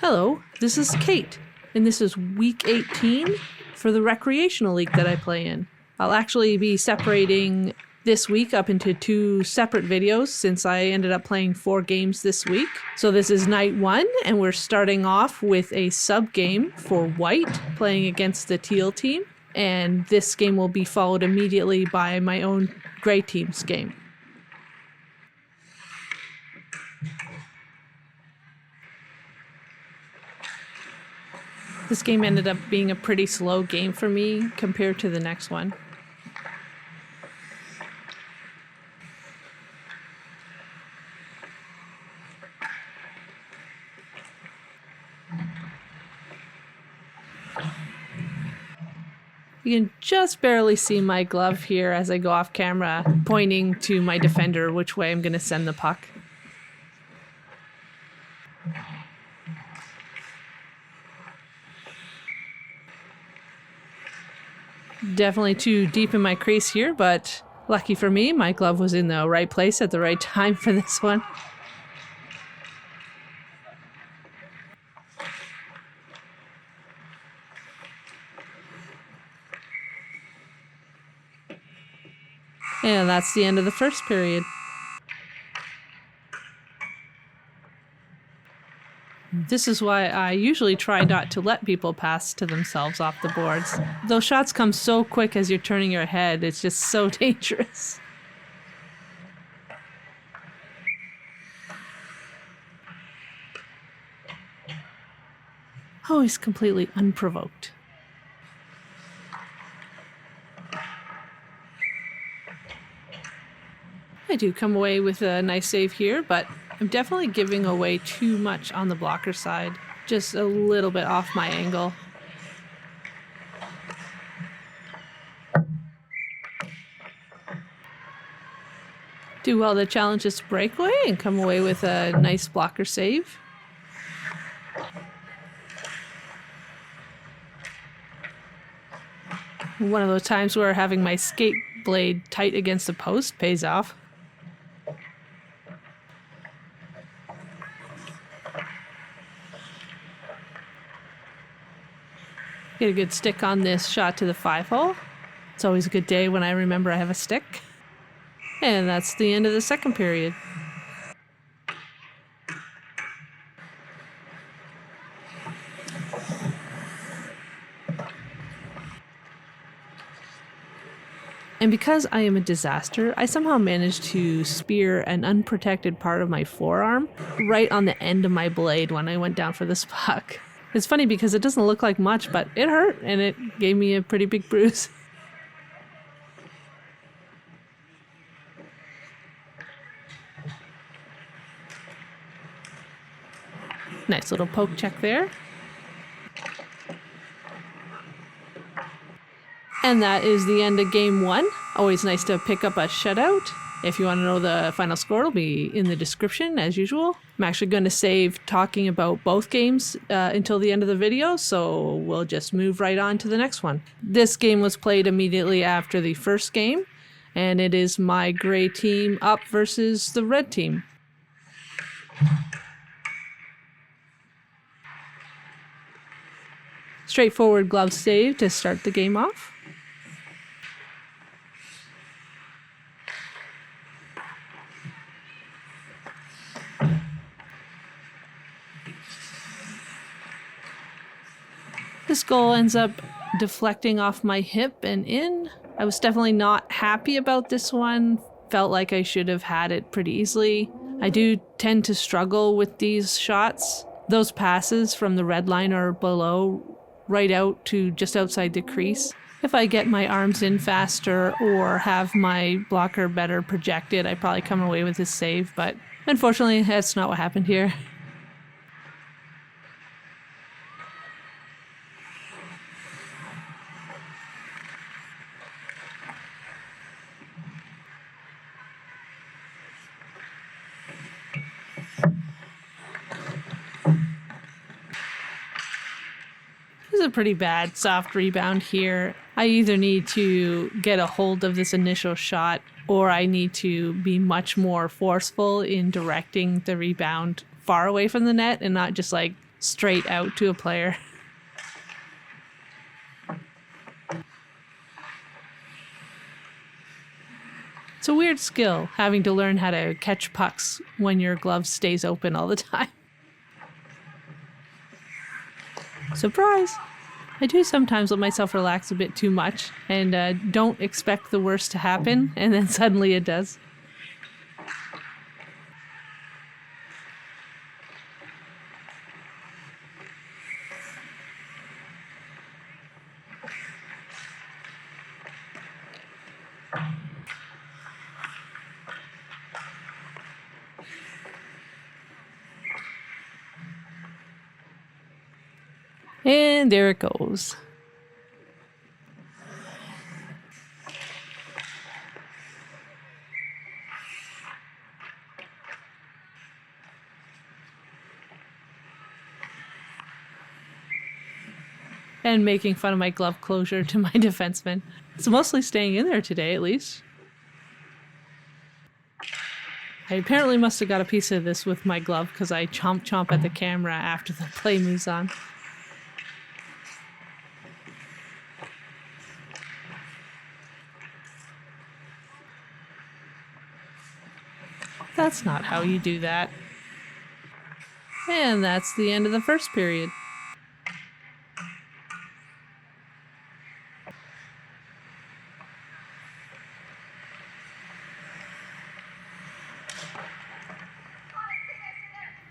Hello, this is Kate, and this is week 18 for the recreational league that I play in. I'll actually be separating this week up into 2 separate videos since I ended up playing 4 games this week. So this is night 1, and we're starting off with a sub game for white playing against the teal team, and this game will be followed immediately by my own gray team's game. This game ended up being a pretty slow game for me compared to the next one. You can just barely see my glove here as I go off camera, pointing to my defender which way I'm going to send the puck. Definitely too deep in my crease here, but lucky for me, my glove was in the right place at the right time for this one. And that's the end of the first period. This is why I usually try not to let people pass to themselves off the boards. Those shots come so quick as you're turning your head, it's just so dangerous. Oh, he's completely unprovoked. I do come away with a nice save here, but I'm definitely giving away too much on the blocker side. Just a little bit off my angle. Do well to challenge this breakaway and come away with a nice blocker save. One of those times where having my skate blade tight against the post pays off. Get a good stick on this shot to the 5-hole. It's always a good day when I remember I have a stick. And that's the end of the second period. And because I am a disaster, I somehow managed to spear an unprotected part of my forearm right on the end of my blade when I went down for this puck. It's funny because it doesn't look like much, but it hurt and it gave me a pretty big bruise. Nice little poke check there. And that is the end of game 1. Always nice to pick up a shutout. If you want to know the final score, it'll be in the description as usual. I'm actually going to save talking about both games until the end of the video, so we'll just move right on to the next one. This game was played immediately after the first game, and it is my gray team up versus the red team. Straightforward glove save to start the game off. This goal ends up deflecting off my hip and in. I was definitely not happy about this one. Felt like I should have had it pretty easily. I do tend to struggle with these shots. Those passes from the red line or below right out to just outside the crease. If I get my arms in faster or have my blocker better projected, I probably come away with this save, but unfortunately that's not what happened here. This is a pretty bad soft rebound here. I either need to get a hold of this initial shot or I need to be much more forceful in directing the rebound far away from the net and not just like straight out to a player. It's a weird skill, having to learn how to catch pucks when your glove stays open all the time. Surprise! I do sometimes let myself relax a bit too much and don't expect the worst to happen, and then suddenly it does. And there it goes. And making fun of my glove closure to my defenseman. It's mostly staying in there today, at least. I apparently must have got a piece of this with my glove because I chomp at the camera after the play moves on. That's not how you do that. And that's the end of the first period.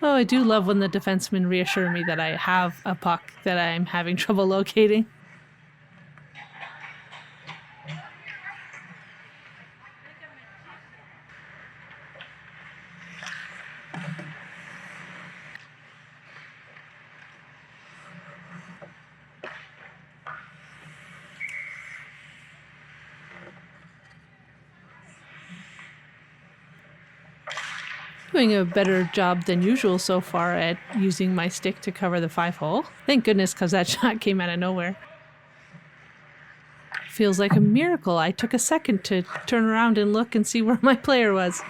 Oh, I do love when the defensemen reassure me that I have a puck that I'm having trouble locating. Doing a better job than usual so far at using my stick to cover the 5-hole. Thank goodness, because that shot came out of nowhere. Feels like a miracle. I took a second to turn around and look and see where my player was.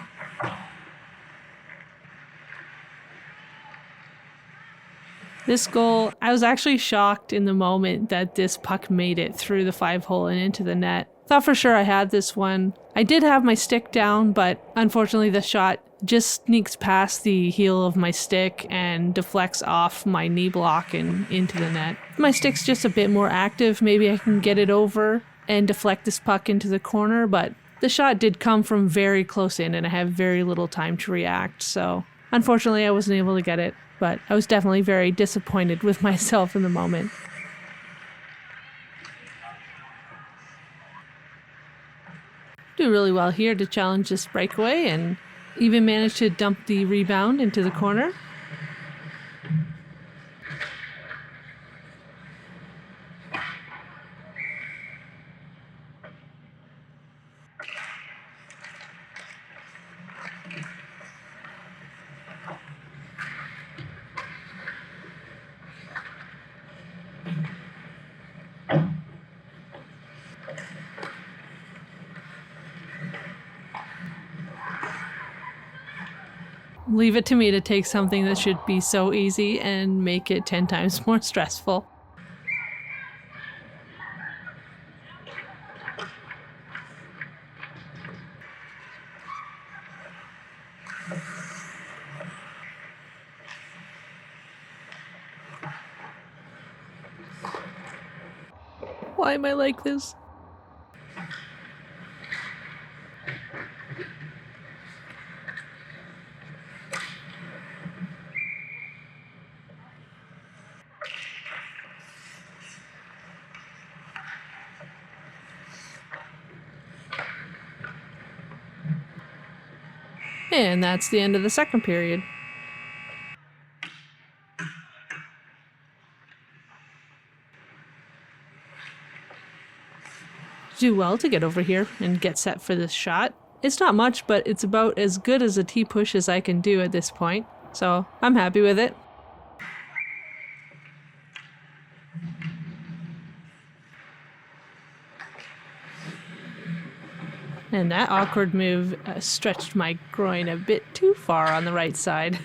This goal, I was actually shocked in the moment that this puck made it through the 5-hole and into the net. Thought for sure I had this one. I did have my stick down, but unfortunately the shot just sneaks past the heel of my stick and deflects off my knee block and into the net. If my stick's just a bit more active, maybe I can get it over and deflect this puck into the corner, but the shot did come from very close in and I had very little time to react, so unfortunately I wasn't able to get it, but I was definitely very disappointed with myself in the moment. Do really well here to challenge this breakaway and even managed to dump the rebound into the corner. Leave it to me to take something that should be so easy and make it 10 times more stressful. Why am I like this? And that's the end of the second period. Do well to get over here and get set for this shot. It's not much, but it's about as good as a T-push as I can do at this point, so I'm happy with it. And that awkward move stretched my groin a bit too far on the right side.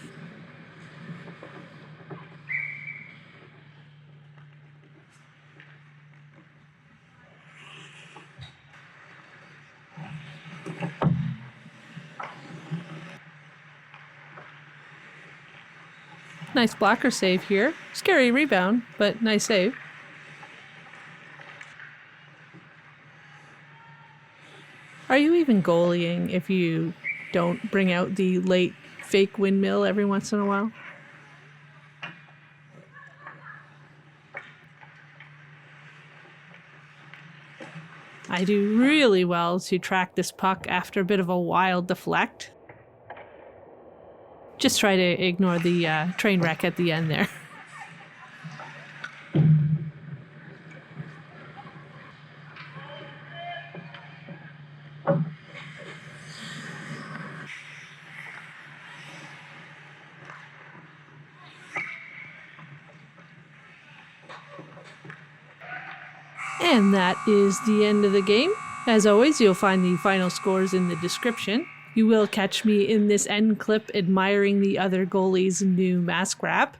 Nice blocker save here. Scary rebound, but nice save. Are you even goalieing if you don't bring out the late fake windmill every once in a while? I do really well to track this puck after a bit of a wild deflect. Just try to ignore the train wreck at the end there. And that is the end of the game. As always, you'll find the final scores in the description. You will catch me in this end clip admiring the other goalie's new mask wrap.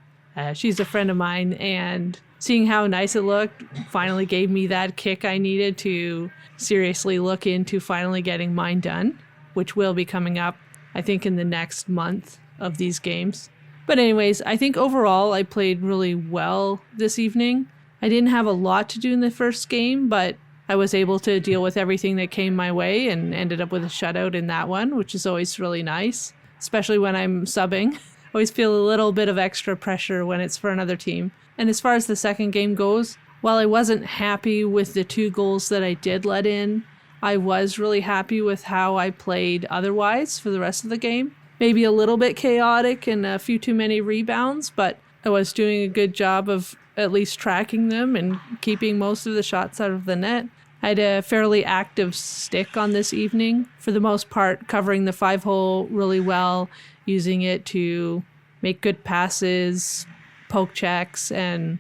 She's a friend of mine, and seeing how nice it looked finally gave me that kick I needed to seriously look into finally getting mine done, which will be coming up, I think, in the next month of these games. But anyways, I think overall I played really well this evening. I didn't have a lot to do in the first game, but I was able to deal with everything that came my way and ended up with a shutout in that one, which is always really nice, especially when I'm subbing. I always feel a little bit of extra pressure when it's for another team. And as far as the second game goes, while I wasn't happy with the 2 goals that I did let in, I was really happy with how I played otherwise for the rest of the game. Maybe a little bit chaotic and a few too many rebounds, but I was doing a good job of at least tracking them and keeping most of the shots out of the net. I had a fairly active stick on this evening, for the most part covering the 5-hole really well, using it to make good passes, poke checks, and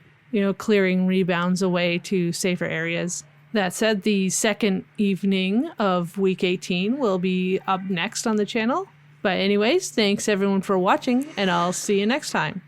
clearing rebounds away to safer areas. That said, the second evening of week 18 will be up next on the channel. But anyways, thanks everyone for watching, and I'll see you next time.